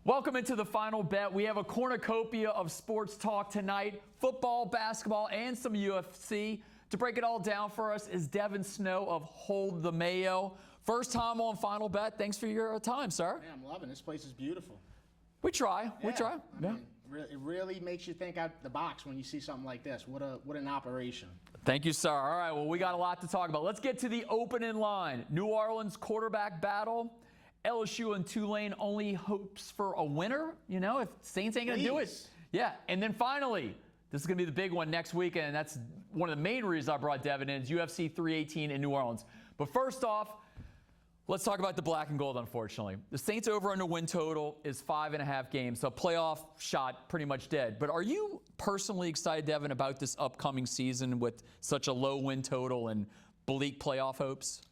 Welcome into the final bet. We have a cornucopia of sports talk tonight, football, basketball, and some UFC. To break it all down for us is Devin Snow of Hold the Mayo. First time on Final Bet. Thanks for your time, sir. Yeah, I'm loving it. This place is beautiful. We try. We try. I mean, it really makes you think out the box when you see something like this. What an operation. Thank you, sir. All right, well, we got a lot to talk about. Let's get to the opening line. New Orleans quarterback battle. LSU and Tulane only hopes for a winner, if Saints ain't going to do it. Yeah, and then finally, this is going to be the big one next weekend, and that's one of the main reasons I brought Devin in, is UFC 318 in New Orleans. But first off, let's talk about the black and gold, unfortunately. The Saints over-under win total is 5.5 games, so playoff shot pretty much dead. But are you personally excited, Devin, about this upcoming season with such a low win total and bleak playoff hopes?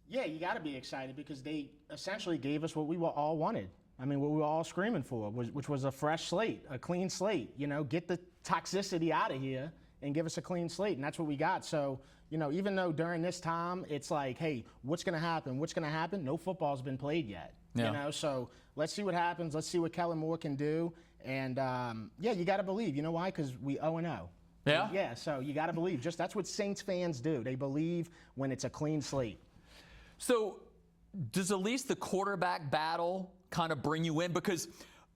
Yeah, you got to be excited because they essentially gave us what we all wanted. I mean, what we were all screaming for, which was a fresh slate, a clean slate. Get the toxicity out of here and give us a clean slate, and that's what we got. So, even though during this time it's like, hey, what's going to happen? What's going to happen? No football's been played yet. Yeah. So let's see what happens. Let's see what Kellen Moore can do. And you got to believe. You know why? Because we 0-0. Yeah. Yeah. So you got to believe. That's what Saints fans do. They believe when it's a clean slate. So does at least the quarterback battle kind of bring you in? Because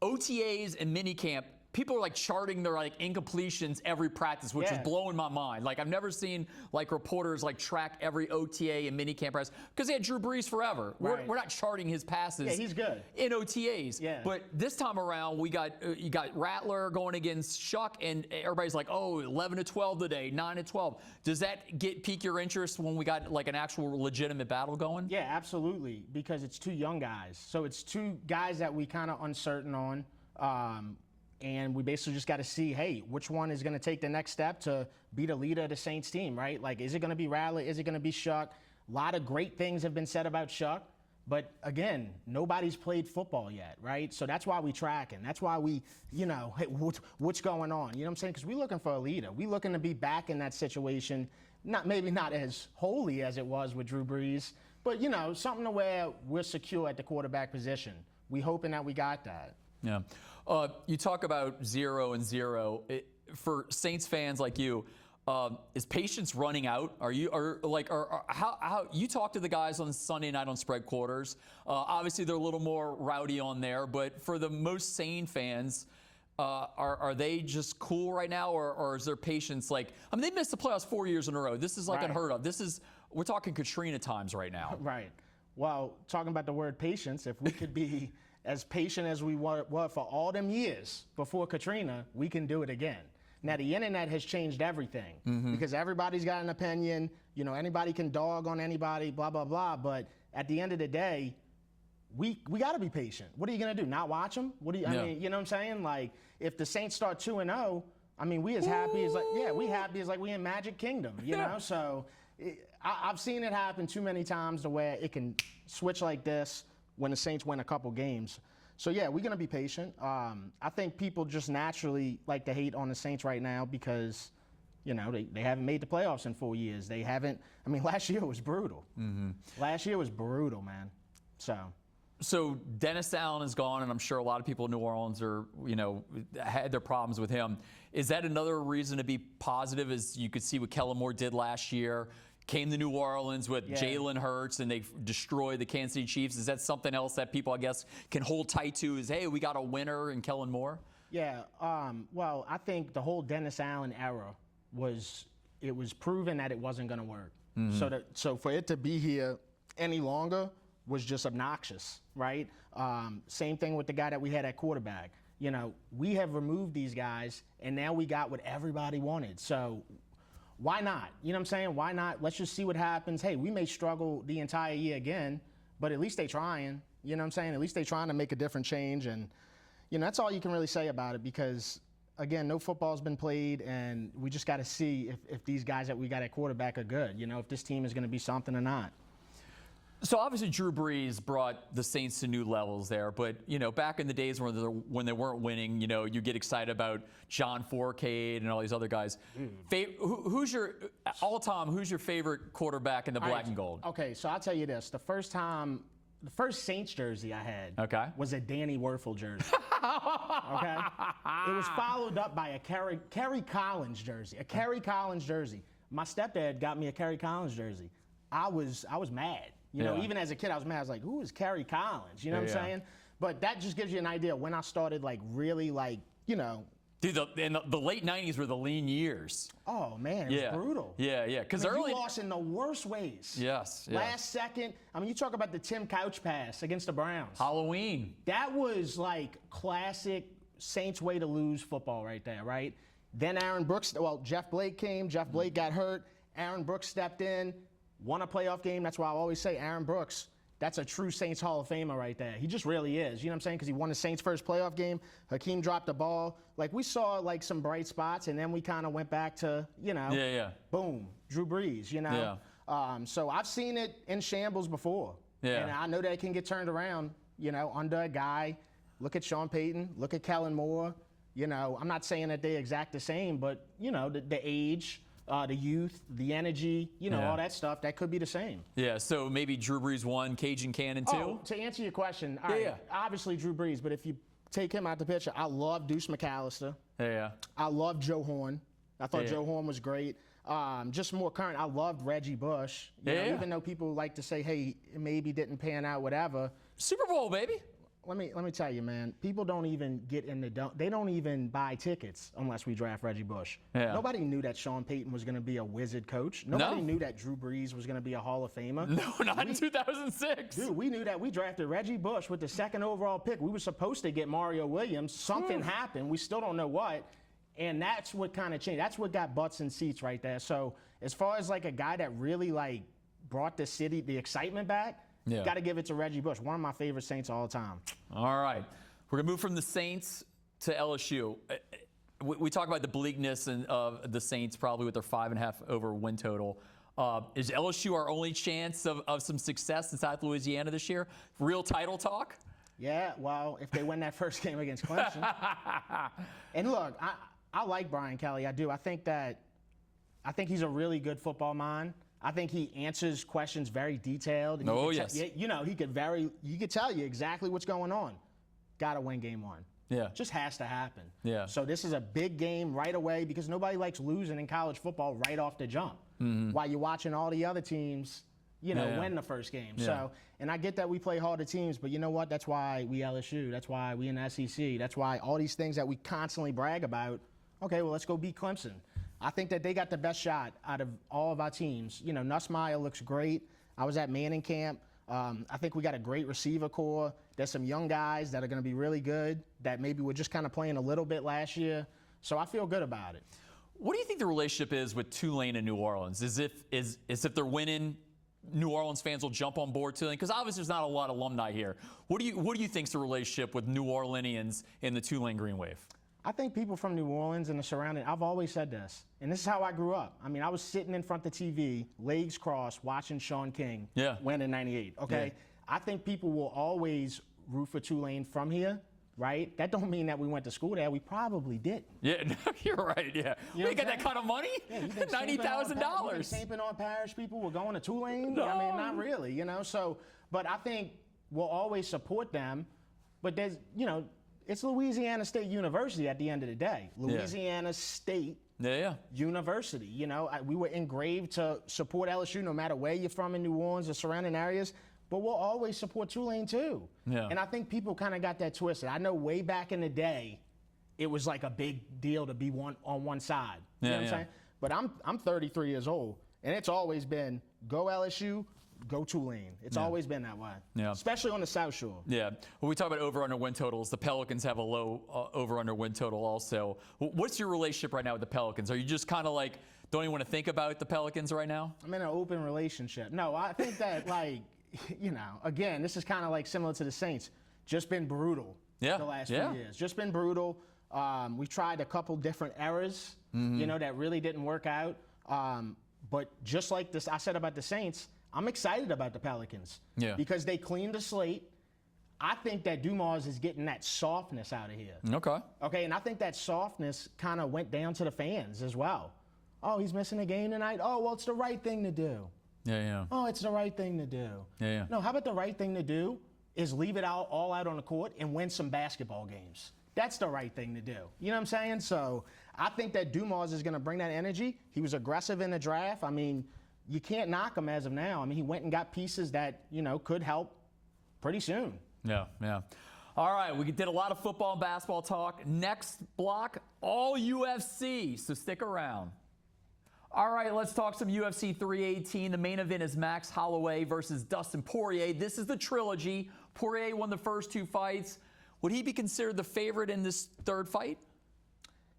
OTAs and minicamp, people are charting their incompletions every practice, which is blowing my mind. I've never seen reporters track every OTA and minicamp practice because they had Drew Brees forever. Right. We're not charting his passes. Yeah, he's good in OTAs. Yeah. But this time around, you got Rattler going against Shuck, and everybody's like, oh, 11-12 today, 9-12. Does that pique your interest when we got an actual legitimate battle going? Yeah, absolutely, because it's two young guys. So it's two guys that we kind of uncertain on. And we basically just got to see, hey, which one is going to take the next step to be the leader of the Saints team, right? Is it going to be Rattler? Is it going to be Shuck? A lot of great things have been said about Shuck. But, again, nobody's played football yet, right? So that's why we tracking. That's why we, hey, what's going on? You know what I'm saying? Because we're looking for a leader. We're looking to be back in that situation, maybe not as holy as it was with Drew Brees, but, something to where we're secure at the quarterback position. We hoping that we got that. Yeah. You talk about 0-0. For Saints fans like you, is patience running out? How you talk to the guys on Sunday night on Spread Quarters? Obviously, they're a little more rowdy on there, but for the most sane fans, are they just cool right now, or is their patience they missed the playoffs 4 years in a row. This is unheard of. We're talking Katrina times right now. Right. Well, talking about the word patience, if we could be as patient as we were for all them years before Katrina, we can do it again. Now, the internet has changed everything because everybody's got an opinion. Anybody can dog on anybody, blah, blah, blah. But at the end of the day, we got to be patient. What are you going to do? Not watch them? I mean, you know what I'm saying? If the Saints start 2-0, I mean, we as happy as we in Magic Kingdom, you know? So I've seen it happen too many times to where it can switch like this when the Saints win a couple games. So, yeah, we're going to be patient. I think people just naturally like to hate on the Saints right now because, they haven't made the playoffs in 4 years. They haven't. I mean, last year was brutal. Last year was brutal, man. So Dennis Allen is gone, and I'm sure a lot of people in New Orleans had their problems with him. Is that another reason to be positive, as you could see what Kellen Moore did last year? Came to New Orleans with Jalen Hurts, and they destroyed the Kansas City Chiefs. Is that something else that people, I guess, can hold tight to is, hey, we got a winner in Kellen Moore? Yeah. Well, I think the whole Dennis Allen era was proven that it wasn't going to work. So for it to be here any longer was just obnoxious, right? Same thing with the guy that we had at quarterback. We have removed these guys, and now we got what everybody wanted. So why not? You know what I'm saying? Why not? Let's just see what happens. Hey, we may struggle the entire year again, but at least they trying. You know what I'm saying? At least they trying to make a different change. And, that's all you can really say about it because, again, no football's been played, and we just got to see if these guys that we got at quarterback are good, if this team is going to be something or not. So obviously Drew Brees brought the Saints to new levels there, but back in the days when they weren't winning, you get excited about John Fourcade and all these other guys. Who's your all-time? Who's your favorite quarterback in the black and gold? Okay, so I'll tell you this: the first time the first Saints jersey I had Okay. was a Danny Werfel jersey. Okay? It was followed up by a Kerry Collins jersey. A Kerry Collins jersey. My stepdad got me a Kerry Collins jersey. I was mad. You know, even as a kid, I was mad. I was like, who is Kerry Collins? You know what I'm saying? But that just gives you an idea when I started, like, really, like, you know. Dude, the late 90s were the lean years. Oh, man, it was brutal. Yeah. Because you lost in the worst ways. Yes. Last second. I mean, you talk about the Tim Couch pass against the Browns. Halloween. That was like classic Saints way to lose football right there, right? Then Jeff Blake came. Jeff Blake got hurt. Aaron Brooks stepped in, won a playoff game. That's why I always say Aaron Brooks, that's a true Saints Hall of Famer right there. He just really is. You know what I'm saying? Because he won the Saints' first playoff game. Hakeem dropped the ball. Like, we saw, like, some bright spots, and then we kind of went back to, you know, boom, Drew Brees, you know? So I've seen it in shambles before. And I know that it can get turned around, you know, under a guy. Look at Sean Payton. Look at Kellen Moore. You know, I'm not saying that they're exact the same, but, you know, the age, the youth, the energy, you know, all that stuff, that could be the same. Yeah, so maybe Drew Brees 1, Cajun Cannon 2? Oh, to answer your question, all right, obviously Drew Brees, but if you take him out the picture, I love Deuce McAllister. I love Joe Horn. I thought Joe Horn was great. Just more current, I loved Reggie Bush. You know, even though people like to say, hey, it maybe didn't pan out, whatever. Super Bowl, baby. Let me tell you, man. People don't even they don't even buy tickets unless we draft Reggie Bush. Nobody knew that Sean Payton was going to be a wizard coach. Nobody knew that Drew Brees was going to be a Hall of Famer. No, not in 2006. Dude, we knew that. We drafted Reggie Bush with the 2nd overall pick. We were supposed to get Mario Williams. Something happened. We still don't know what. And that's what kind of changed. That's what got butts in seats right there. So as far as like a guy that really like brought the city, the excitement back, got to give it to Reggie Bush, one of my favorite Saints of all time. All right. We're going to move from the Saints to LSU. We talk about the bleakness of the Saints probably with their 5.5 over win total. Is LSU our only chance of some success in South Louisiana this year? Real title talk? Yeah, well, if they win that first game against Clemson. And look, I like Brian Kelly. I do. I think he's a really good football mind. I think he answers questions very detailed. You know, he could tell you exactly what's going on. Got to win game 1. Just has to happen. So this is a big game right away because nobody likes losing in college football right off the jump. While you're watching all the other teams, you know, win the first game. So, and I get that we play harder teams, but you know what? That's why we LSU. That's why we in the SEC. That's why all these things that we constantly brag about. Okay, well, let's go beat Clemson. I think that they got the best shot out of all of our teams. You know, Nussmeier looks great. I was at Manning camp. I think we got a great receiver core. There's some young guys that are going to be really good that maybe were just kind of playing a little bit last year. So I feel good about it. What do you think the relationship is with Tulane and New Orleans? Is if they're winning, New Orleans fans will jump on board Tulane? Because obviously there's not a lot of alumni here. What do you think's the relationship with New Orleanians in the Tulane Green Wave? I think people from New Orleans and the surrounding, I've always said this, and this is how I grew up. I mean, I was sitting in front of the TV, legs crossed, watching Sean King win in '98, okay? I think people will always root for Tulane from here, right? That don't mean that we went to school there. We probably didn't. Yeah, you're right, yeah. You know we got that kind of money? $90,000. Stamping on parish people were going to Tulane? No. I mean, not really, you know? So, but I think we'll always support them, but there's, you know, it's Louisiana State University at the end of the day. Louisiana State University. You know, we were engraved to support LSU no matter where you're from in New Orleans or surrounding areas, but we'll always support Tulane too. And I think people kind of got that twisted. I know way back in the day, it was like a big deal to be on one side. You know what I'm saying? But I'm 33 years old, and it's always been go LSU, go Tulane. It's always been that way, especially on the South Shore. When we talk about over-under win totals, the Pelicans have a low over-under win total also. What's your relationship right now with the Pelicans? Are you just kind of like, don't even want to think about the Pelicans right now? I'm in an open relationship. No, I think that, like, you know, again, this is kind of like similar to the Saints. Just been brutal the last few years. Just been brutal. We've tried a couple different eras, you know, that really didn't work out. But just like this, I said about the Saints, I'm excited about the Pelicans because they cleaned the slate. I think that Dumas is getting that softness out of here. Okay, and I think that softness kind of went down to the fans as well. Oh, he's missing a game tonight. Oh, well, it's the right thing to do. Yeah. Oh, it's the right thing to do. Yeah. No, how about the right thing to do is leave it all out on the court and win some basketball games. That's the right thing to do. You know what I'm saying? So I think that Dumas is going to bring that energy. He was aggressive in the draft. I mean, you can't knock him as of now. I mean, he went and got pieces that, could help pretty soon. Yeah. All right, we did a lot of football and basketball talk. Next block, all UFC, so stick around. All right, let's talk some UFC 318. The main event is Max Holloway versus Dustin Poirier. This is the trilogy. Poirier won the first 2 fights. Would he be considered the favorite in this third fight?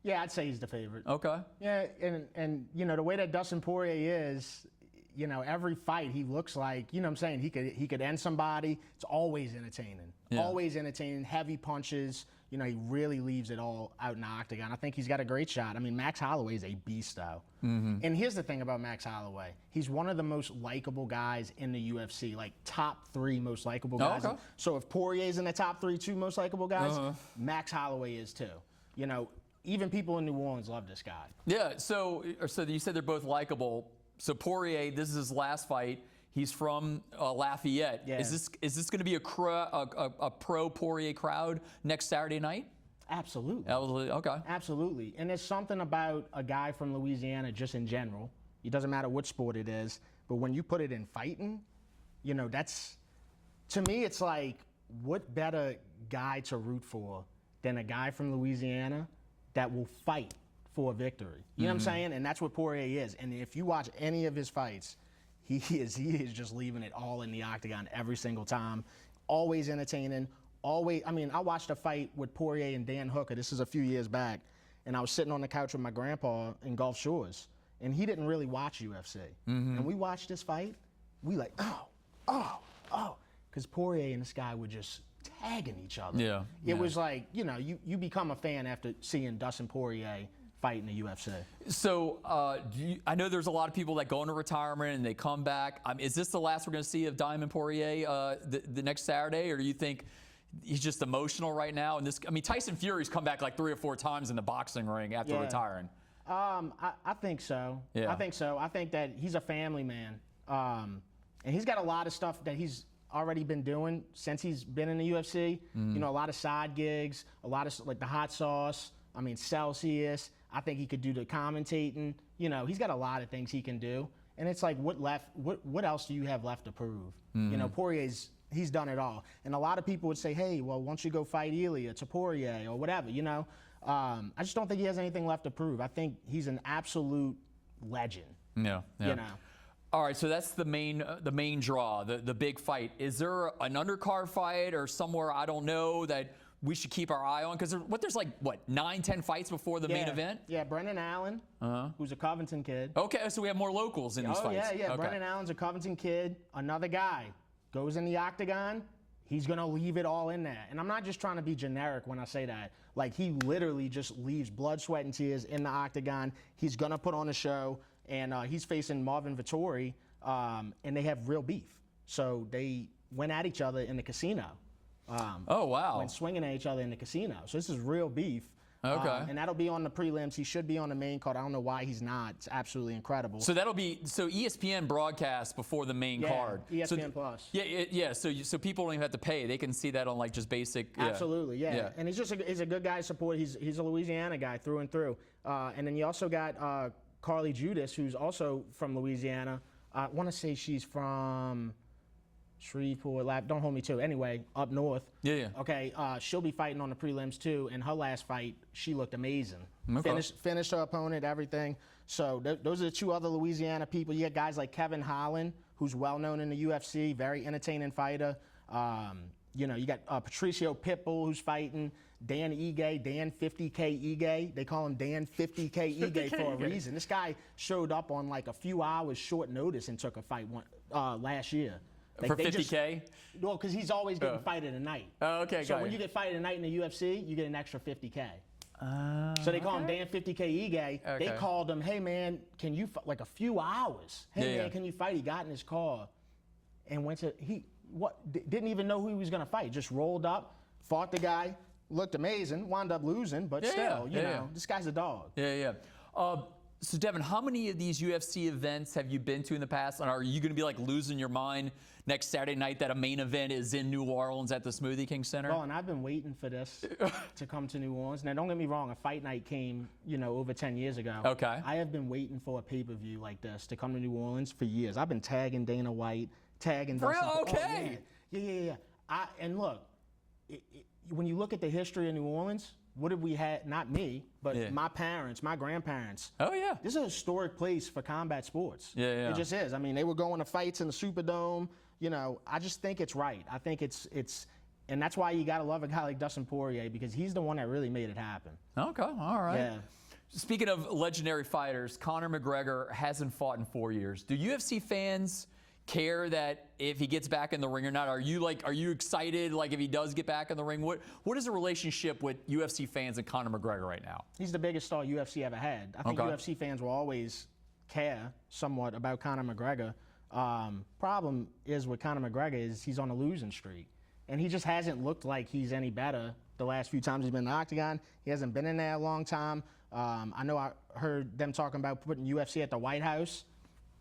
Yeah, I'd say he's the favorite. Okay. Yeah, and the way that Dustin Poirier is, every fight he looks like, what I'm saying, he could end somebody. It's always entertaining. Yeah. Always entertaining, heavy punches. He really leaves it all out in the octagon. I think he's got a great shot. I mean, Max Holloway is a beast, though. Mm-hmm. And here's the thing about Max Holloway. He's one of the most likable guys in the UFC, like top 3 most likable guys. Oh, okay. So if Poirier's in the top 3, 2 most likable guys, Max Holloway is too. Even people in New Orleans love this guy. Yeah, so you said they're both likable. So Poirier, this is his last fight. He's from Lafayette. Yeah. Is this going to be a pro Poirier crowd next Saturday night? Absolutely. Okay. Absolutely. And there's something about a guy from Louisiana just in general. It doesn't matter what sport it is, but when you put it in fighting, that's, to me, it's like, what better guy to root for than a guy from Louisiana that will fight for a victory. You know what I'm saying? And that's what Poirier is. And if you watch any of his fights, he is just leaving it all in the octagon every single time. Always entertaining. Always. I mean, I watched a fight with Poirier and Dan Hooker. This is a few years back. And I was sitting on the couch with my grandpa in Gulf Shores. And he didn't really watch UFC. And we watched this fight. We like, oh. Because Poirier and this guy were just tagging each other. Yeah. It was like, you become a fan after seeing Dustin Poirier fight in the UFC. So I know there's a lot of people that go into retirement and they come back. Is this the last we're going to see of Diamond Poirier the next Saturday, or do you think he's just emotional right now? And Tyson Fury's come back like 3 or 4 times in the boxing ring after retiring. I think so. Yeah. I think so. I think that he's a family man, and he's got a lot of stuff that he's already been doing since he's been in the UFC. A lot of side gigs, a lot of like the hot sauce. Celsius. I think he could do the commentating. He's got a lot of things he can do. And it's like, what else do you have left to prove? Poirier's, he's done it all. And a lot of people would say, hey, well, why don't you go fight Elia to Poirier or whatever, I just don't think he has anything left to prove. I think he's an absolute legend. Yeah. All right, so that's the main draw, the big fight. Is there an undercard fight or somewhere I don't know that we should keep our eye on? Because there's 9, 10 fights before the main event? Yeah, Brendan Allen, who's a Covington kid. Okay, so we have more locals in these fights. Yeah. Okay. Brendan Allen's a Covington kid. Another guy goes in the octagon. He's going to leave it all in there. And I'm not just trying to be generic when I say that. Like, he literally just leaves blood, sweat, and tears in the octagon. He's going to put on a show. And he's facing Marvin Vettori, and they have real beef. So they went at each other in the casino. Oh, wow. Went swinging at each other in the casino. So this is real beef. Okay. And that'll be on the prelims. He should be on the main card. I don't know why he's not. It's absolutely incredible. So ESPN broadcasts before the main card. ESPN Plus. Yeah. So people don't even have to pay. They can see that on just basic. Absolutely, yeah. And he's a good guy to support. He's a Louisiana guy through and through. And then you also got Carly Judas, who's also from Louisiana. I want to say she's from Shreveport. Don't hold me to it. Anyway, up north. Yeah. Okay, she'll be fighting on the prelims too. And her last fight, she looked amazing. Okay. Finished her opponent, everything. So those are the 2 other Louisiana people. You got guys like Kevin Holland, who's well known in the UFC, very entertaining fighter. You got Patricio Pitbull, who's fighting. Dan 50K Ige. They call him Dan 50K Ige for a reason. This guy showed up on a few hours short notice and took a fight last year. For 50K? Well, because he's always getting fight at a night. Oh, okay, So when you get fight at a night in the UFC, you get an extra 50K. So they call him Dan 50K Ige. Okay. They called him, hey, man, can you fight? A few hours. Hey, man, can you fight? He got in his car and went to, didn't even know who he was going to fight. Just rolled up, fought the guy, looked amazing, wound up losing, but still, you know, this guy's a dog. Yeah. So, Devin, how many of these UFC events have you been to in the past? And are you going to be like losing your mind next Saturday night that a main event is in New Orleans at the Smoothie King Center? Well, and I've been waiting for this to come to New Orleans. Now, don't get me wrong, a fight night came, over 10 years ago. Okay. I have been waiting for a pay-per-view like this to come to New Orleans for years. I've been tagging Dana White, tagging Dustin Poirier. Okay. Yeah. And look, when you look at the history of New Orleans, what have we had? Not me, but my parents, my grandparents. Oh, yeah. This is a historic place for combat sports. Yeah. It just is. I mean, they were going to fights in the Superdome. I just think it's right. I think it's, and that's why you got to love a guy like Dustin Poirier, because he's the one that really made it happen. Okay, all right. Yeah. Speaking of legendary fighters, Conor McGregor hasn't fought in 4 years. Do UFC fans care that if he gets back in the ring or not? Are you excited like if he does get back in the ring? What is the relationship with UFC fans and Conor McGregor right now? He's the biggest star UFC ever had. I think UFC fans will always care somewhat about Conor McGregor. Problem is with Conor McGregor is he's on a losing streak, and he just hasn't looked like he's any better the last few times he's been in the octagon. He hasn't been in there a long time. I know I heard them talking about putting UFC at the White House.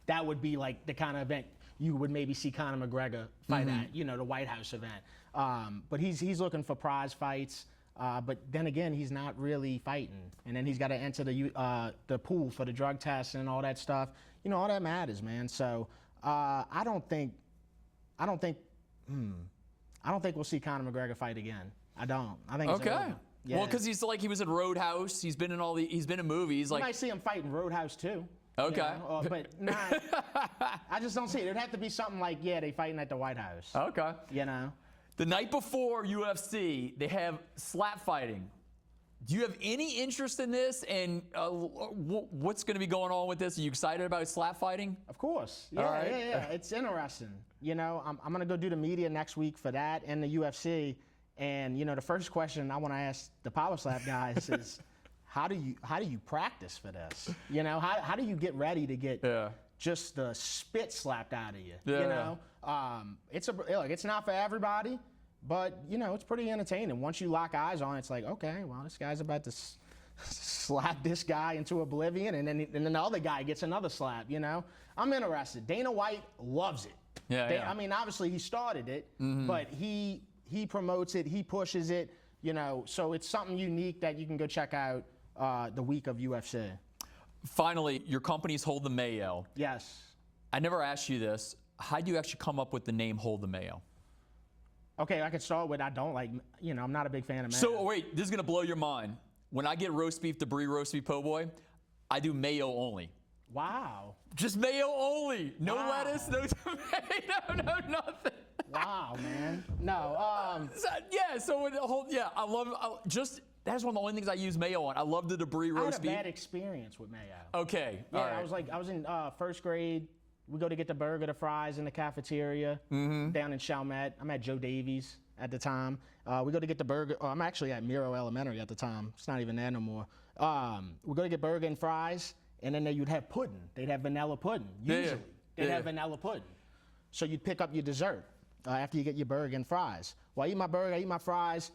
That would be like the kind of event you would maybe see Conor McGregor fight at, the White House event. But he's looking for prize fights. But then again, he's not really fighting. And then he's got to enter the pool for the drug test and all that stuff. All that matters, man. So I don't think we'll see Conor McGregor fight again. I don't. I think it's over. Yeah. Well, because he was in Roadhouse. He's been in movies. You might see him fight in Roadhouse too. Okay. But not, I just don't see it. It'd have to be something like, they fighting at the White House. Okay. The night before UFC, they have slap fighting. Do you have any interest in this? And what's going to be going on with this? Are you excited about slap fighting? Of course. Yeah, all right. Yeah. It's interesting. I'm going to go do the media next week for that and the UFC. And, the first question I want to ask the Power Slap guys is, how do you practice for this? How do you get ready to get just the spit slapped out of you? It's not for everybody, but it's pretty entertaining. Once you lock eyes on it, it's like, okay, well, this guy's about to slap this guy into oblivion, and then the other guy gets another slap. I'm interested. Dana White loves it. I mean, obviously he started it, but he promotes it, he pushes it. So it's something unique that you can go check out. The week of UFC. Finally, your company's Hold the Mayo. Yes. I never asked you this. How do you actually come up with the name Hold the Mayo? Okay, I could start with I don't like, I'm not a big fan of mayo. So wait, this is going to blow your mind. When I get roast beef, debris roast beef po' boy, I do mayo only. Wow. Just mayo only. No lettuce, no tomato, no nothing. Wow, man. No. I love just. That's one of the only things I use mayo on. I love the debris roast beef. I had a bad experience with mayo. Okay. Yeah, all right. I was in first grade. We go to get the burger, the fries in the cafeteria down in Chalmette. I'm at Joe Davies at the time. We go to get the burger. I'm actually at Miro Elementary at the time. It's not even there no more. We go to get burger and fries, and then you'd have pudding. They'd have vanilla pudding. Usually, they'd have vanilla pudding. So you'd pick up your dessert after you get your burger and fries. Well, I eat my burger, I eat my fries.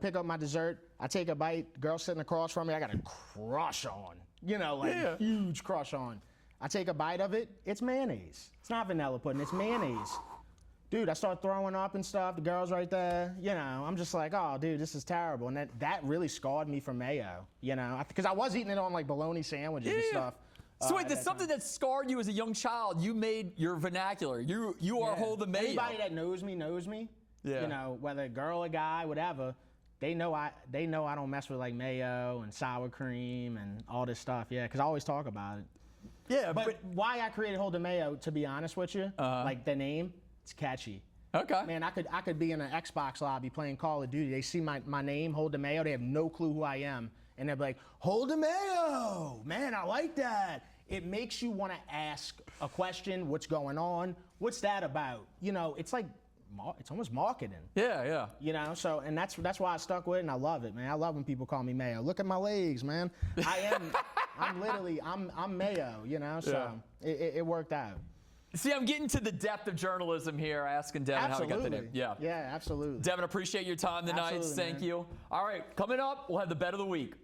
Pick up my dessert. I take a bite. Girl sitting across from me, I got a crush on. Huge crush on. I take a bite of it. It's mayonnaise. It's not vanilla pudding. It's mayonnaise. Dude, I start throwing up and stuff. The girl's right there. I'm just like, oh, dude, this is terrible. And that really scarred me from mayo. Because I was eating it on bologna sandwiches and stuff. So wait, there's something that scarred you as a young child. You made your vernacular. You are Hold the Mayo. Anybody that knows me knows me. Yeah. Whether a girl or guy, whatever, they know I don't mess with mayo and sour cream and all this stuff. Yeah, because I always talk about it. Yeah, but why I created Hold the Mayo, to be honest with you, the name, it's catchy. Okay. Man, I could be in an Xbox lobby playing Call of Duty. They see my name, Hold the Mayo. They have no clue who I am, and they're like, Hold the Mayo. Man, I like that. It makes you want to ask a question. What's going on? What's that about? It's almost marketing. Yeah. So, and that's why I stuck with it, and I love it, man. I love when people call me Mayo. Look at my legs, man. I'm Mayo, so it worked out. See, I'm getting to the depth of journalism here, asking Devin how he got the name. Yeah, absolutely. Devin, appreciate your time tonight. Absolutely, Thank you. All right, coming up, we'll have the bet of the week.